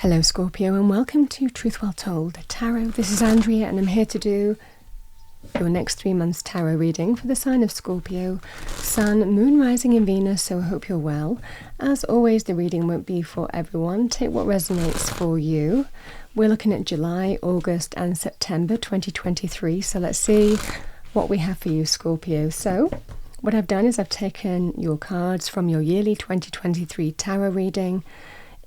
Hello Scorpio and welcome to Truth Well Told Tarot. This is Andrea and I'm here to do your next 3 months tarot reading for the sign of Scorpio, Sun, Moon, Rising in Venus, so I hope you're well. As always, the reading won't be for everyone. Take what resonates for you. We're looking at July, August and September 2023, so let's see what we have for you, Scorpio. So what I've done is I've taken your cards from your yearly 2023 tarot reading.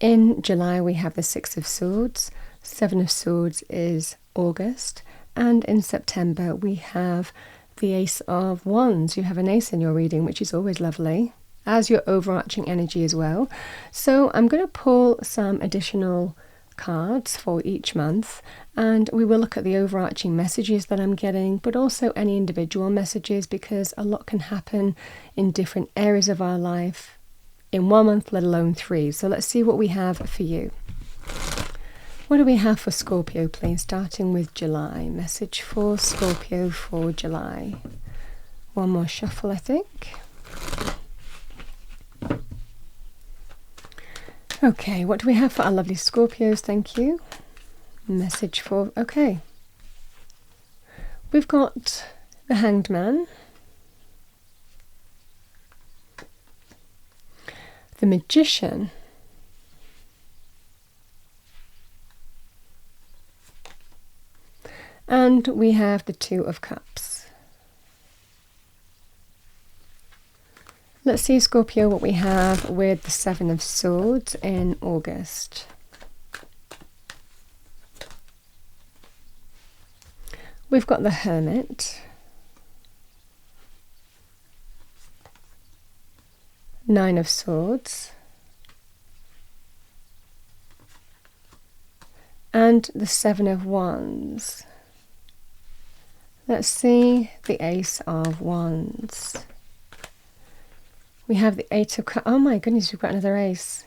In July we have the Six of Swords, Seven of Swords is August, and in September we have the Ace of Wands. You have an ace in your reading, which is always lovely, as your overarching energy as well. So I'm going to pull some additional cards for each month, and we will look at the overarching messages that I'm getting, but also any individual messages, because a lot can happen in different areas of our life in 1 month, let alone 3. So let's see what we have for you. What do we have for Scorpio, please? Starting with July. Message for Scorpio for July. One more shuffle, I think. Okay, what do we have for our lovely Scorpios? Thank you. Message for... Okay. We've got the Hanged Man, the Magician, and we have the Two of Cups. Let's see, Scorpio, what we have with the Seven of Swords in August. We've got the Hermit, Nine of Swords, and the Seven of Wands. Let's see the Ace of Wands. We have the Eight of Cups. Oh my goodness, we've got another ace.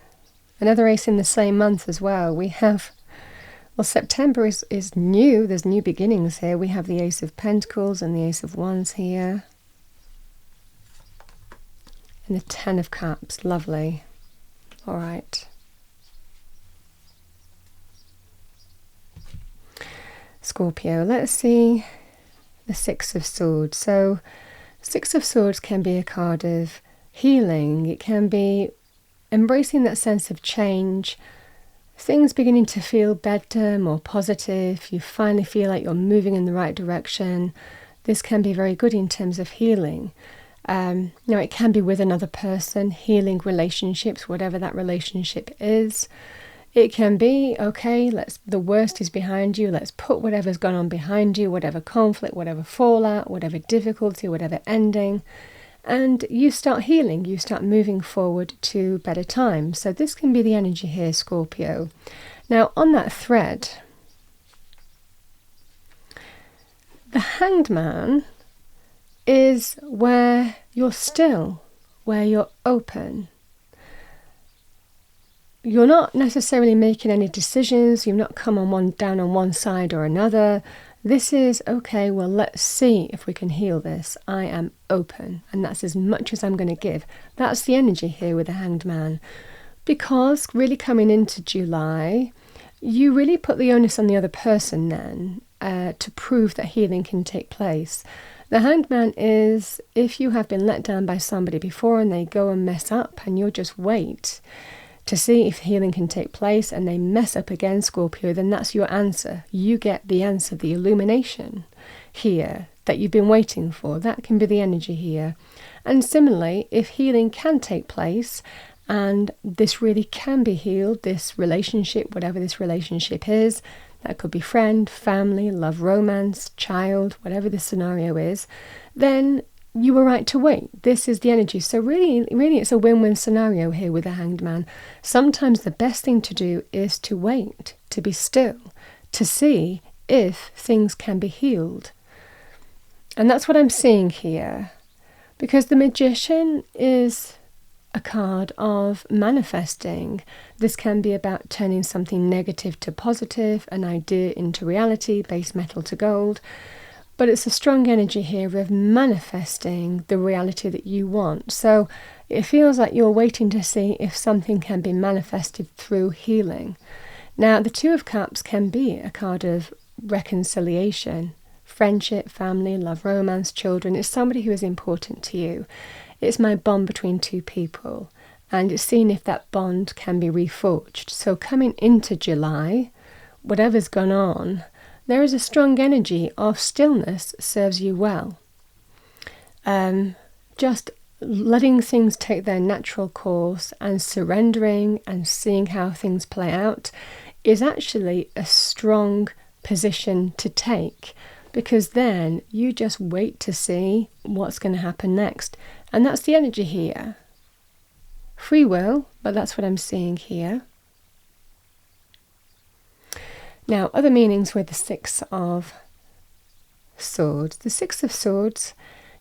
Another ace in the same month as well. We have, well, September is new. There's new beginnings here. We have the Ace of Pentacles and the Ace of Wands here. And the Ten of Cups. Lovely. All right. Scorpio, let's see the Six of Swords. So Six of Swords can be a card of healing. It can be embracing that sense of change, things beginning to feel better, more positive. You finally feel like you're moving in the right direction. This can be very good in terms of healing. Now it can be with another person, healing relationships, whatever that relationship is. It can be, okay, the worst is behind you. Let's put whatever's gone on behind you, whatever conflict, whatever fallout, whatever difficulty, whatever ending. And you start healing, you start moving forward to better times. So this can be the energy here, Scorpio. Now on that thread, the Hanged Man is where you're still, where you're open. You're not necessarily making any decisions. You've not come down on one side or another. This is, okay, well, let's see if we can heal this. I am open, and that's as much as I'm going to give. That's the energy here with the Hanged Man. Because really coming into July, you really put the onus on the other person then to prove that healing can take place. The Hanged Man is, if you have been let down by somebody before and they go and mess up and you'll just wait to see if healing can take place and they mess up again, Scorpio, then that's your answer. You get the answer, the illumination here that you've been waiting for. That can be the energy here. And similarly, if healing can take place and this really can be healed, this relationship, whatever this relationship is, that could be friend, family, love, romance, child, whatever the scenario is, then you were right to wait. This is the energy. So really it's a win-win scenario here with the Hanged Man. Sometimes the best thing to do is to wait, to be still, to see if things can be healed. And that's what I'm seeing here. Because the Magician is a card of manifesting. This can be about turning something negative to positive, an idea into reality, base metal to gold. But it's a strong energy here of manifesting the reality that you want. So it feels like you're waiting to see if something can be manifested through healing. Now, the Two of Cups can be a card of reconciliation, friendship, family, love, romance, children. It's somebody who is important to you. It's my bond between two people, and it's seeing if that bond can be reforged. So coming into July, whatever's gone on, there is a strong energy of stillness serves you well. Just letting things take their natural course and surrendering and seeing how things play out is actually a strong position to take, because then you just wait to see what's going to happen next. And that's the energy here. Free will, but that's what I'm seeing here. Now, other meanings with the Six of Swords. The Six of Swords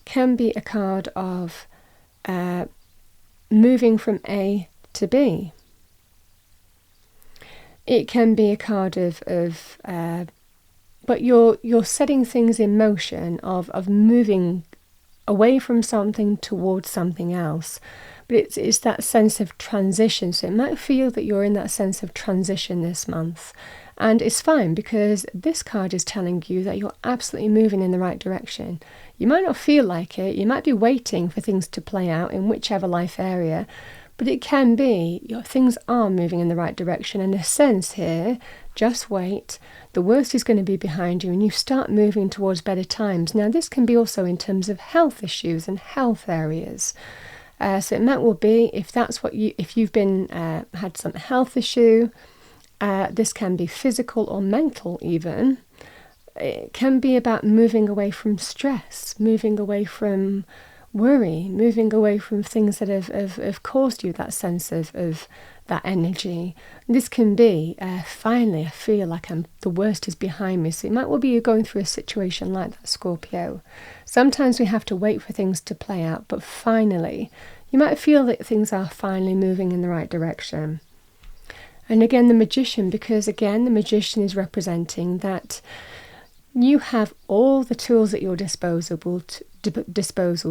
can be a card of moving from A to B. It can be a card but you're setting things in motion of moving away from something towards something else. But it's that sense of transition. So it might feel that you're in that sense of transition this month. And it's fine, because this card is telling you that you're absolutely moving in the right direction. You might not feel like it. You might be waiting for things to play out in whichever life area. But it can be things are moving in the right direction. In a sense here, just wait. The worst is going to be behind you and you start moving towards better times. Now, this can be also in terms of health issues and health areas. So it might well be if you've been had some health issue. This can be physical or mental even. It can be about moving away from stress, moving away from worry, moving away from things that have caused you that sense of that energy. This can be, finally, I feel like the worst is behind me. So it might well be you're going through a situation like that, Scorpio. Sometimes we have to wait for things to play out, but finally, you might feel that things are finally moving in the right direction. And again, the Magician, because again, the Magician is representing that you have all the tools at your disposal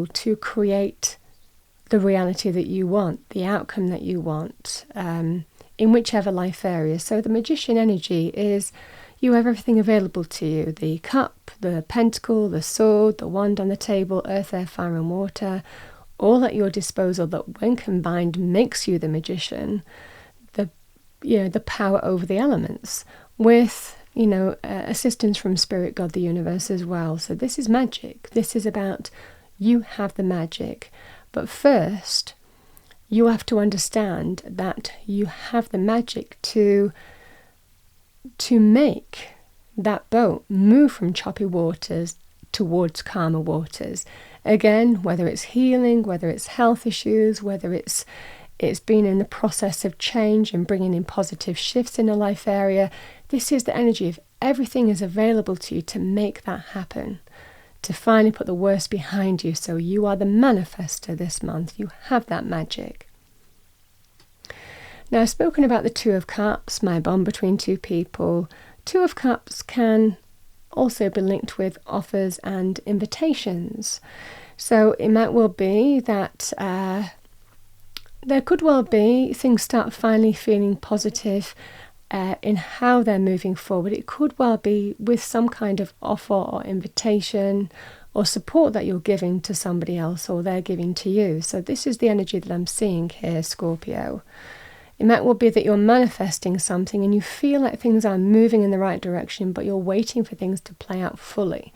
to create the reality that you want, the outcome that you want, in whichever life area. So the Magician energy is you have everything available to you. The cup, the pentacle, the sword, the wand on the table, earth, air, fire and water, all at your disposal, that when combined makes you the Magician. The power over the elements, with assistance from Spirit, God, the universe as well. So this is magic. This is about you have the magic. But first, you have to understand that you have the magic to make that boat move from choppy waters towards calmer waters. Again, whether it's healing, whether it's health issues, whether it's been in the process of change and bringing in positive shifts in a life area, this is the energy of everything is available to you to make that happen, to finally put the worst behind you. So you are the manifester this month. You have that magic. Now, I've spoken about the Two of Cups, my bond between two people. Two of Cups can also be linked with offers and invitations. So it might well be that there could well be things start finally feeling positive in how they're moving forward. It could well be with some kind of offer or invitation or support that you're giving to somebody else or they're giving to you. So this is the energy that I'm seeing here, Scorpio. It might well be that you're manifesting something and you feel like things are moving in the right direction, but you're waiting for things to play out fully.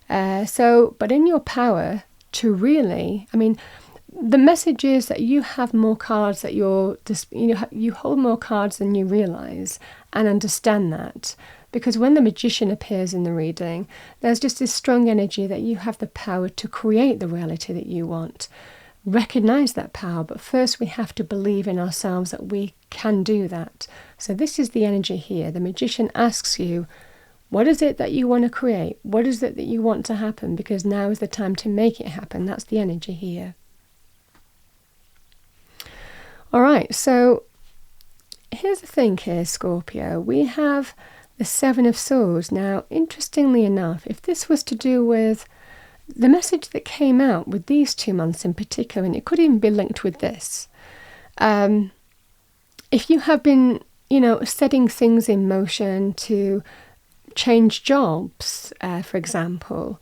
But in your power to really, the message is that you have more cards that you hold more cards than you realize, and understand that. Because when the Magician appears in the reading, there's just this strong energy that you have the power to create the reality that you want. Recognize that power, but first we have to believe in ourselves that we can do that. So this is the energy here. The Magician asks you, what is it that you want to create? What is it that you want to happen? Because now is the time to make it happen. That's the energy here. All right, so here's the thing here, Scorpio. We have the Seven of Swords. Now, interestingly enough, if this was to do with the message that came out with these 2 months in particular, and it could even be linked with this, if you have been, setting things in motion to change jobs, for example.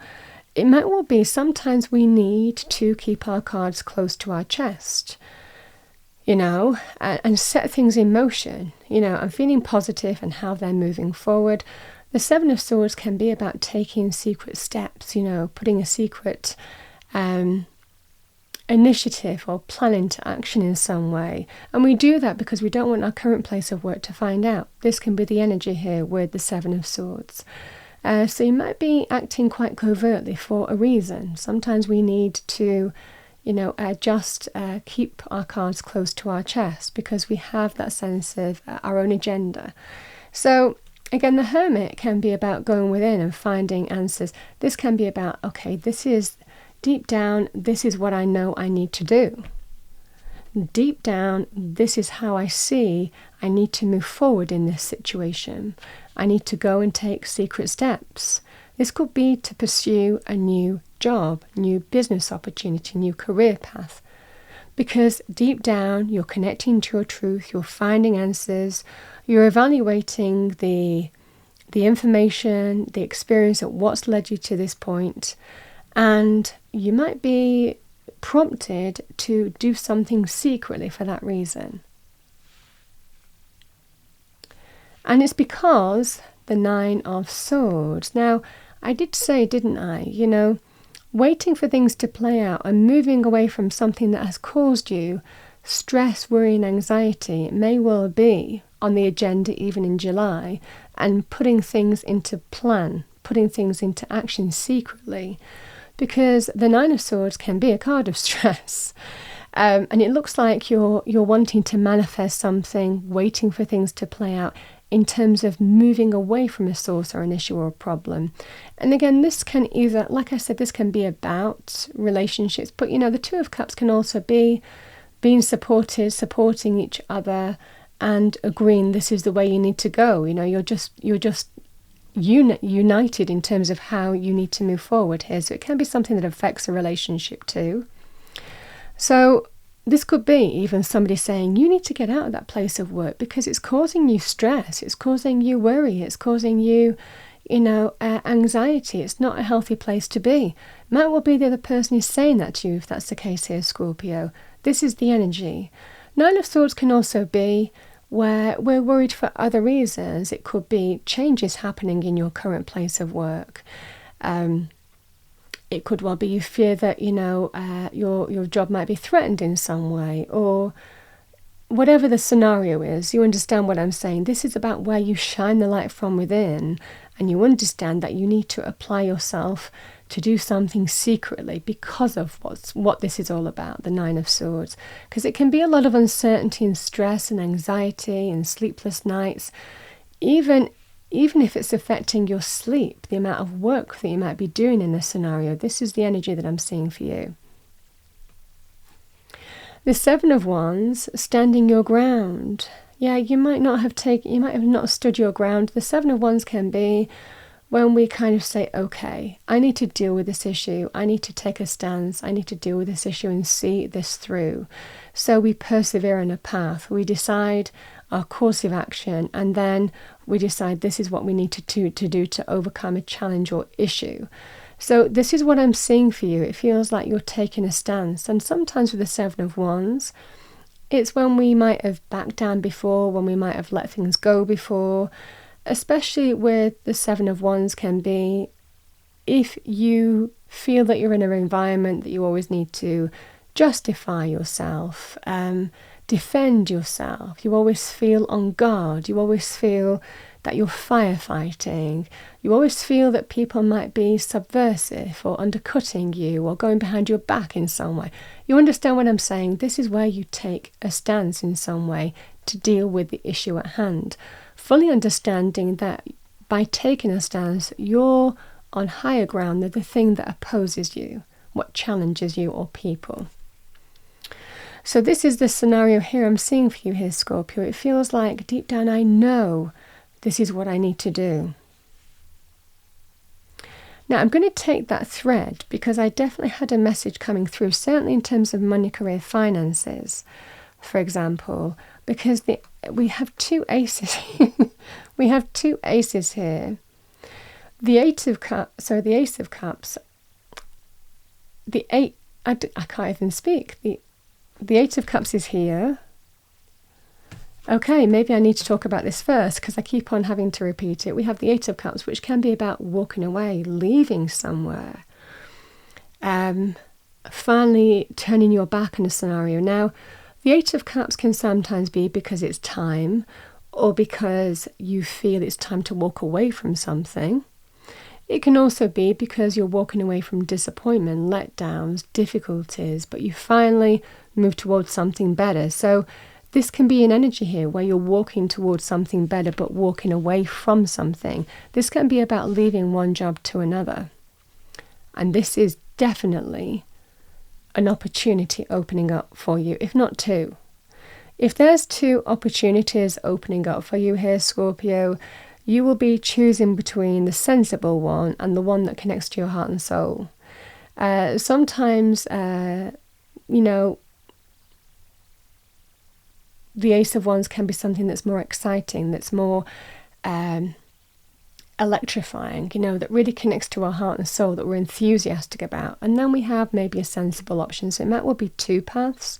It might well be sometimes we need to keep our cards close to our chest, and set things in motion. I'm feeling positive and how they're moving forward. The Seven of Swords can be about taking secret steps, putting a secret initiative or plan into action in some way. And we do that because we don't want our current place of work to find out. This can be the energy here with the Seven of Swords. So you might be acting quite covertly for a reason. Sometimes we need to, just keep our cards close to our chest because we have that sense of our own agenda. So again, the Hermit can be about going within and finding answers. This can be about, okay, this is deep down, this is what I know I need to do. Deep down, this is how I see I need to move forward in this situation. I need to go and take secret steps. This could be to pursue a new job, new business opportunity, new career path. Because deep down, you're connecting to your truth, you're finding answers, you're evaluating the information, the experience of what's led you to this point, and you might be prompted to do something secretly for that reason. And it's because the Nine of Swords. Now, I did say, didn't I, waiting for things to play out and moving away from something that has caused you stress, worry and anxiety may well be on the agenda even in July, and putting things into plan, putting things into action secretly, because the Nine of Swords can be a card of stress. And it looks like you're wanting to manifest something, waiting for things to play out in terms of moving away from a source or an issue or a problem. And again, this can either, like I said, this can be about relationships, but the Two of Cups can also be being supported, supporting each other, and agreeing this is the way you need to go. You're just united in terms of how you need to move forward here. So it can be something that affects a relationship too. So this could be even somebody saying you need to get out of that place of work because it's causing you stress, it's causing you worry, it's causing you, anxiety. It's not a healthy place to be. Might well be the other person is saying that to you if that's the case here, Scorpio. This is the energy. Nine of Swords can also be where we're worried for other reasons. It could be changes happening in your current place of work. It could well be you fear that, your job might be threatened in some way, or whatever the scenario is. You understand what I'm saying. This is about where you shine the light from within, and you understand that you need to apply yourself to do something secretly because of what this is all about, the Nine of Swords. Because it can be a lot of uncertainty and stress and anxiety and sleepless nights, even if it's affecting your sleep, the amount of work that you might be doing in this scenario. This is the energy that I'm seeing for you. The Seven of Wands, standing your ground. Yeah, you might have not stood your ground. The Seven of Wands can be when we kind of say, okay, I need to deal with this issue. I need to take a stance. I need to deal with this issue and see this through. So we persevere on a path. We decide our course of action, and then we decide this is what we need to do to overcome a challenge or issue. So this is what I'm seeing for you. It feels like you're taking a stance. And sometimes with the Seven of Wands, it's when we might have backed down before, when we might have let things go before. Especially with the Seven of Wands can be if you feel that you're in an environment that you always need to justify yourself, defend yourself. You always feel on guard. You always feel that you're firefighting. You always feel that people might be subversive or undercutting you or going behind your back in some way. You understand what I'm saying? This is where you take a stance in some way to deal with the issue at hand. Fully understanding that by taking a stance, you're on higher ground than the thing that opposes you, what challenges you or people. So this is the scenario here I'm seeing for you here, Scorpio. It feels like deep down I know this is what I need to do. Now I'm going to take that thread because I definitely had a message coming through, certainly in terms of money, career, finances, for example. because we have two aces. We have two aces here. The Ace of Cups. I can't even speak. The Eight of Cups is here. Okay, maybe I need to talk about this first because I keep on having to repeat it. We have the Eight of Cups, which can be about walking away, leaving somewhere. Finally turning your back on a scenario. Now, the Eight of Cups can sometimes be because it's time, or because you feel it's time to walk away from something. It can also be because you're walking away from disappointment, letdowns, difficulties, but you finally move towards something better. So this can be an energy here where you're walking towards something better, but walking away from something. This can be about leaving one job to another. And this is definitely an opportunity opening up for you, if not two. If there's two opportunities opening up for you here, Scorpio, you will be choosing between the sensible one and the one that connects to your heart and soul. Sometimes, the Ace of Wands can be something that's more exciting, that's more electrifying, that really connects to our heart and soul, that we're enthusiastic about. And then we have maybe a sensible option. So it might well be two paths,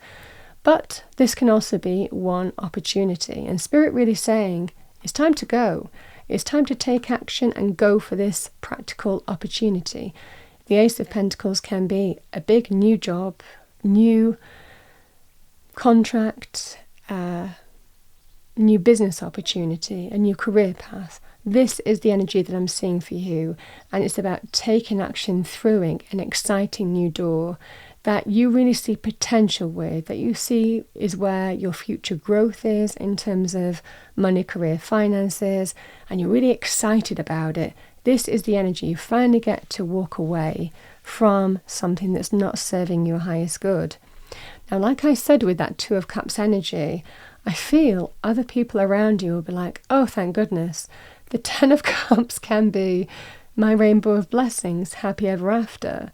but this can also be one opportunity. And Spirit really saying, it's time to go. It's time to take action and go for this practical opportunity. The Ace of Pentacles can be a big new job, new contract, new business opportunity, a new career path. This is the energy that I'm seeing for you, and it's about taking action through an exciting new door that you really see potential with, that you see is where your future growth is in terms of money, career, finances, and you're really excited about it. This is the energy. You finally get to walk away from something that's not serving your highest good. Now, like I said, with that Two of Cups energy, I feel other people around you will be like, oh, thank goodness. The Ten of Cups can be my rainbow of blessings, happy ever after.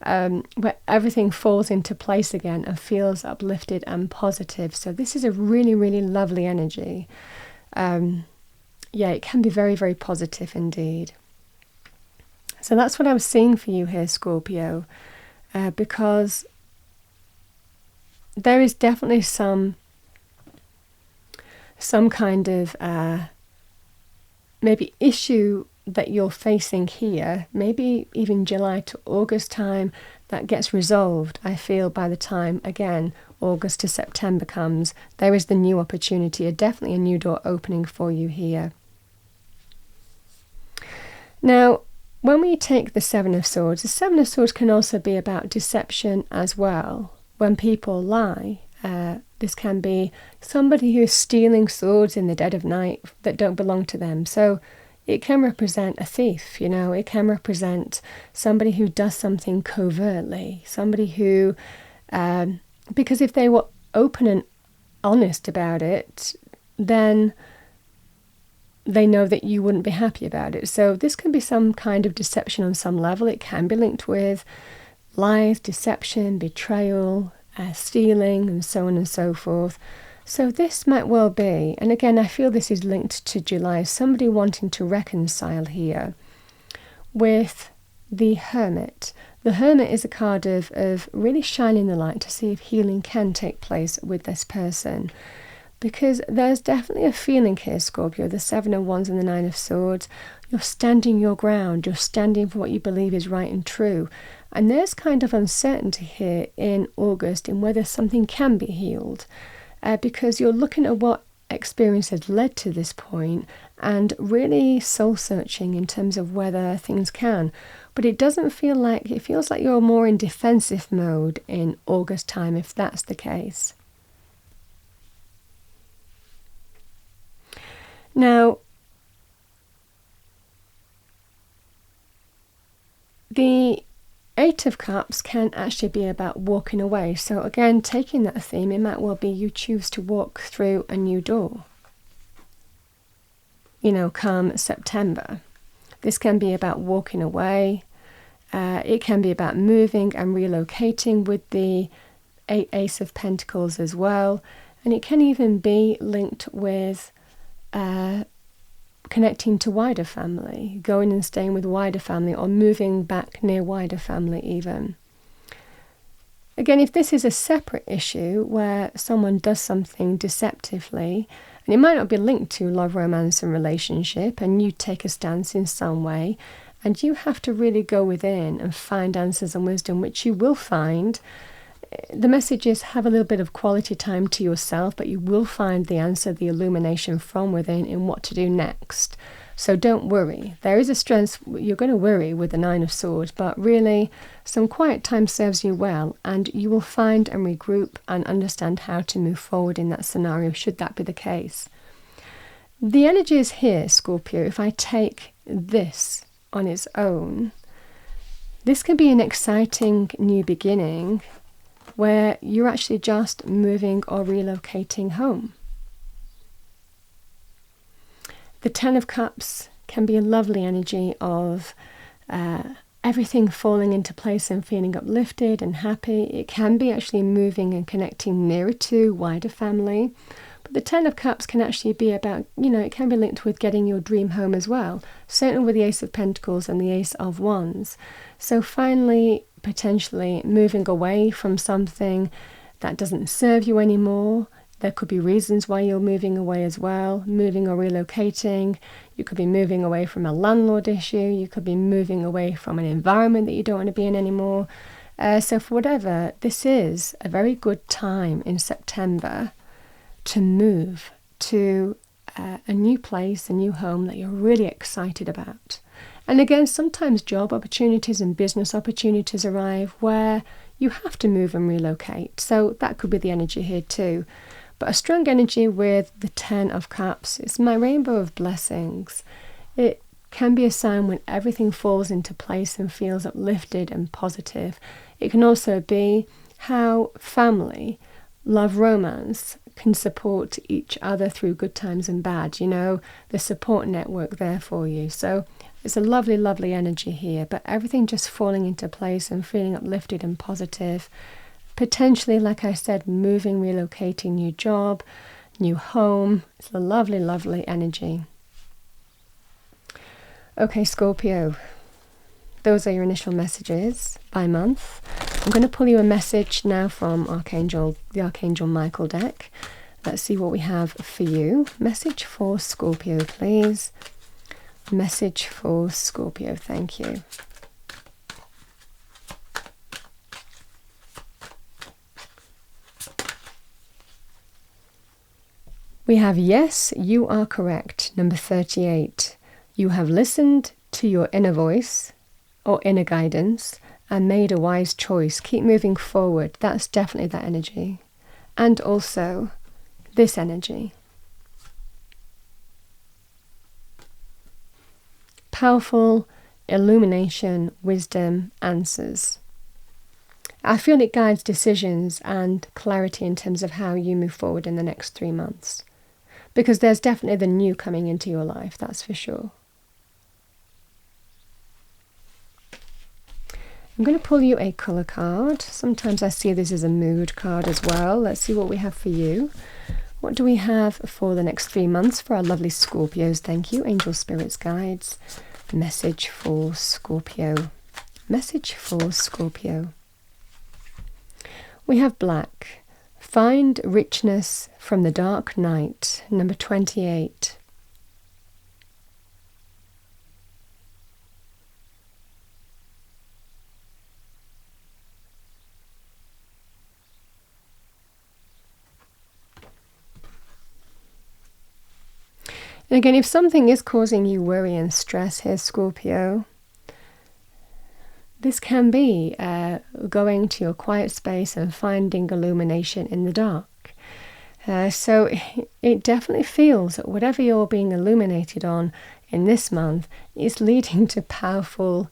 Where everything falls into place again and feels uplifted and positive. So this is a really, really lovely energy. It can be very, very positive indeed. So that's what I was seeing for you here, Scorpio, because there is definitely some kind of maybe issue that you're facing here, maybe even July to August time, that gets resolved. I feel by the time, again, August to September comes, there is the new opportunity, definitely a new door opening for you here. Now, when we take the Seven of Swords, the Seven of Swords can also be about deception as well. When people lie, this can be somebody who is stealing swords in the dead of night that don't belong to them. So it can represent a thief, it can represent somebody who does something covertly, somebody who, because if they were open and honest about it, then they know that you wouldn't be happy about it. So this can be some kind of deception on some level. It can be linked with lies, deception, betrayal, stealing, and so on and so forth. So this might well be, and again, I feel this is linked to July, somebody wanting to reconcile here with the Hermit. The Hermit is a card of really shining the light to see if healing can take place with this person. Because there's definitely a feeling here, Scorpio, the Seven of Wands and the Nine of Swords. You're standing your ground. You're standing for what you believe is right and true. And there's kind of uncertainty here in August in whether something can be healed. Because you're looking at what experience has led to this point and really soul-searching in terms of whether things can. But it doesn't feel like, it feels like you're more in defensive mode in August time, if that's the case. Now, the Eight of Cups can actually be about walking away. So again, taking that theme, it might well be you choose to walk through a new door. Come September. This can be about walking away. It can be about moving and relocating with the Ace of Pentacles as well. And it can even be linked with connecting to wider family, going and staying with wider family, or moving back near wider family even. Again, if this is a separate issue where someone does something deceptively, and it might not be linked to love, romance and relationship, and you take a stance in some way, and you have to really go within and find answers and wisdom, which you will find. The message is have a little bit of quality time to yourself, but you will find the answer, the illumination from within in what to do next. So don't worry. There is a strength. You're going to worry with the Nine of Swords, but really some quiet time serves you well, and you will find and regroup and understand how to move forward in that scenario, should that be the case. The energy is here, Scorpio. If I take this on its own, this can be an exciting new beginning where you're actually just moving or relocating home. The Ten of Cups can be a lovely energy of everything falling into place and feeling uplifted and happy. It can be actually moving and connecting nearer to wider family. But the Ten of Cups can actually be about, it can be linked with getting your dream home as well. Certainly with the Ace of Pentacles and the Ace of Wands. So finally, potentially moving away from something that doesn't serve you anymore. There could be reasons why you're moving away as well, moving or relocating. You could be moving away from a landlord issue. You could be moving away from an environment that you don't want to be in anymore. So for whatever, this is a very good time in September to move to a new place, a new home that you're really excited about. And again, sometimes job opportunities and business opportunities arrive where you have to move and relocate. So that could be the energy here too. But a strong energy with the Ten of Cups, it's my rainbow of blessings. It can be a sign when everything falls into place and feels uplifted and positive. It can also be how family, love, romance can support each other through good times and bad. The support network there for you. So it's a lovely, lovely energy here, but everything just falling into place and feeling uplifted and positive. Potentially, like I said, moving, relocating, new job, new home. It's a lovely, lovely energy. Okay, Scorpio, those are your initial messages by month. I'm going to pull you a message now from the Archangel Michael deck. Let's see what we have for you. Message for Scorpio, please. Message for Scorpio, thank you. We have yes, you are correct, number 38. You have listened to your inner voice or inner guidance and made a wise choice. Keep moving forward. That's definitely that energy. And also this energy. Powerful illumination, wisdom, answers. I feel it guides decisions and clarity in terms of how you move forward in the next 3 months. Because there's definitely the new coming into your life, that's for sure. I'm going to pull you a colour card. Sometimes I see this as a mood card as well. Let's see what we have for you. What do we have for the next 3 months for our lovely Scorpios? Thank you, angel spirits, guides. Message for Scorpio. Message for Scorpio. We have black. Find richness from the dark night, number 28. And again, if something is causing you worry and stress here, Scorpio, this can be going to your quiet space and finding illumination in the dark. So it definitely feels that whatever you're being illuminated on in this month is leading to powerful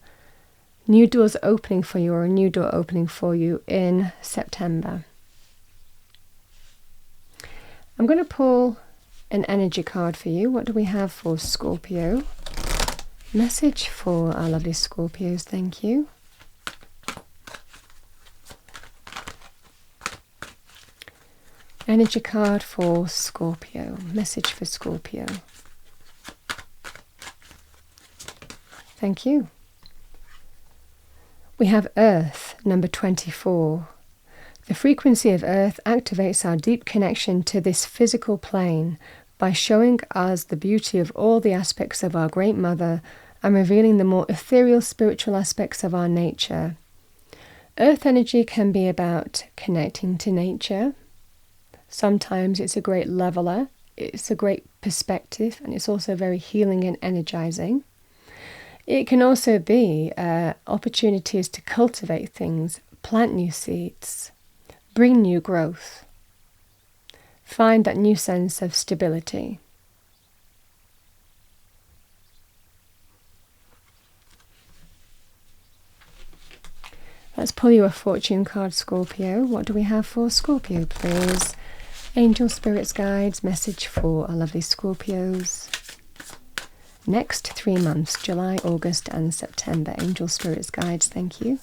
new doors opening for you, or a new door opening for you in September. I'm going to pull an energy card for you. What do we have for Scorpio? Message for our lovely Scorpios, thank you. Energy card for Scorpio. Message for Scorpio. Thank you. We have Earth, number 24. The frequency of Earth activates our deep connection to this physical plane by showing us the beauty of all the aspects of our Great Mother and revealing the more ethereal spiritual aspects of our nature. Earth energy can be about connecting to nature. Sometimes it's a great leveler, it's a great perspective, and it's also very healing and energizing. It can also be opportunities to cultivate things, plant new seeds, bring new growth, find that new sense of stability. Let's pull you a fortune card, Scorpio. What do we have for Scorpio, please? Angel, spirits, guides, message for our lovely Scorpios. Next 3 months, July, August and September. Angel, spirits, guides, thank you.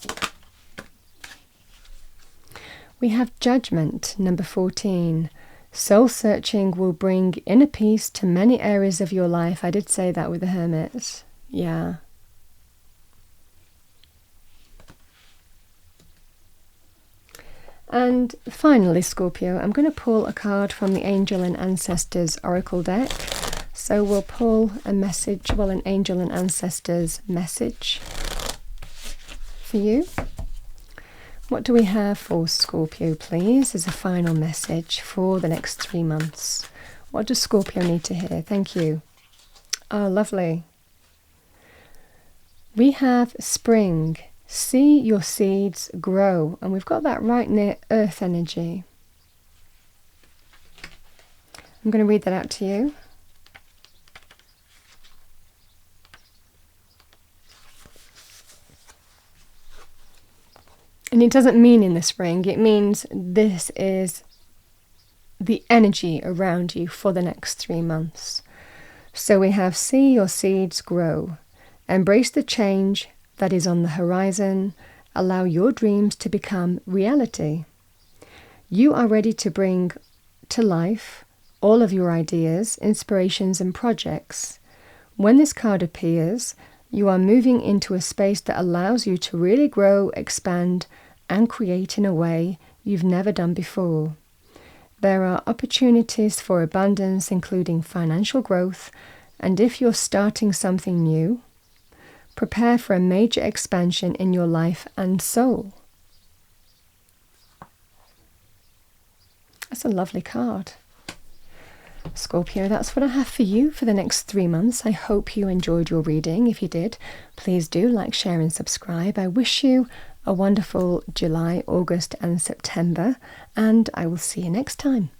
We have Judgment, number 14. Soul searching will bring inner peace to many areas of your life. I did say that with the Hermit. Yeah. And finally, Scorpio, I'm going to pull a card from the Angel and Ancestors Oracle deck. So we'll pull a message, well, an Angel and Ancestors message for you. What do we have for Scorpio, please, as a final message for the next 3 months? What does Scorpio need to hear? Thank you. Oh, lovely. We have spring. See your seeds grow. And we've got that right near earth energy. I'm going to read that out to you. And it doesn't mean in the spring, it means this is the energy around you for the next 3 months. So we have see your seeds grow. Embrace the change that is on the horizon. Allow your dreams to become reality. You are ready to bring to life all of your ideas, inspirations and projects. When this card appears, you are moving into a space that allows you to really grow, expand, and create in a way you've never done before. There are opportunities for abundance, including financial growth, and if you're starting something new, prepare for a major expansion in your life and soul. That's a lovely card. Scorpio, that's what I have for you for the next 3 months. I hope you enjoyed your reading. If you did, please do like, share and subscribe. I wish you a wonderful July, August and September, and I will see you next time.